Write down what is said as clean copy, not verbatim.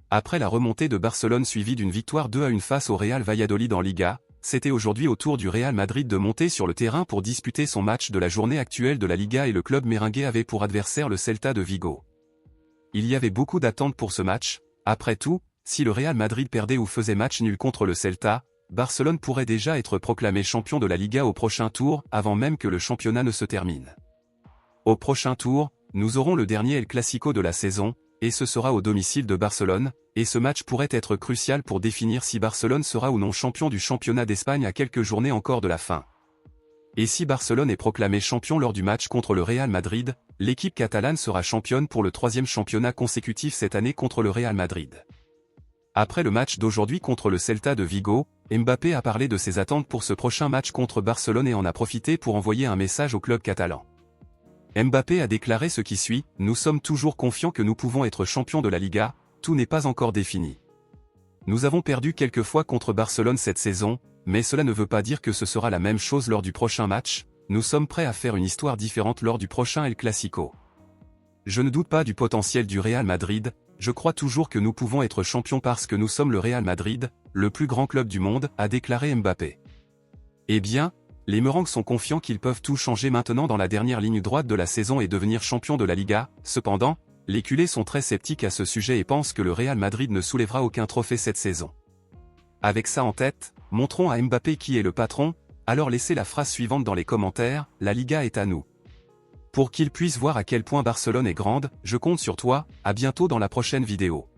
Après la remontée de Barcelone suivie d'une victoire 2-1 face au Real Valladolid en Liga, c'était aujourd'hui au tour du Real Madrid de monter sur le terrain pour disputer son match de la journée actuelle de la Liga et le club merengue avait pour adversaire le Celta de Vigo. Il y avait beaucoup d'attentes pour ce match. Après tout, si le Real Madrid perdait ou faisait match nul contre le Celta, Barcelone pourrait déjà être proclamé champion de la Liga au prochain tour, avant même que le championnat ne se termine. Au prochain tour, nous aurons le dernier El Clasico de la saison, et ce sera au domicile de Barcelone, et ce match pourrait être crucial pour définir si Barcelone sera ou non champion du championnat d'Espagne à quelques journées encore de la fin. Et si Barcelone est proclamé champion lors du match contre le Real Madrid, l'équipe catalane sera championne pour le 3e championnat consécutif cette année contre le Real Madrid. Après le match d'aujourd'hui contre le Celta de Vigo, Mbappé a parlé de ses attentes pour ce prochain match contre Barcelone et en a profité pour envoyer un message au club catalan. Mbappé a déclaré ce qui suit: « Nous sommes toujours confiants que nous pouvons être champions de la Liga, tout n'est pas encore défini. Nous avons perdu quelques fois contre Barcelone cette saison, mais cela ne veut pas dire que ce sera la même chose lors du prochain match, nous sommes prêts à faire une histoire différente lors du prochain El Clasico. Je ne doute pas du potentiel du Real Madrid, je crois toujours que nous pouvons être champions parce que nous sommes le Real Madrid, le plus grand club du monde, a déclaré Mbappé. Eh bien, les Merengues sont confiants qu'ils peuvent tout changer maintenant dans la dernière ligne droite de la saison et devenir champions de la Liga. Cependant, les culés sont très sceptiques à ce sujet et pensent que le Real Madrid ne soulèvera aucun trophée cette saison. Avec ça en tête, montrons à Mbappé qui est le patron, alors laissez la phrase suivante dans les commentaires: « La Liga est à nous ». Pour qu'ils puissent voir à quel point Barcelone est grande, je compte sur toi, à bientôt dans la prochaine vidéo.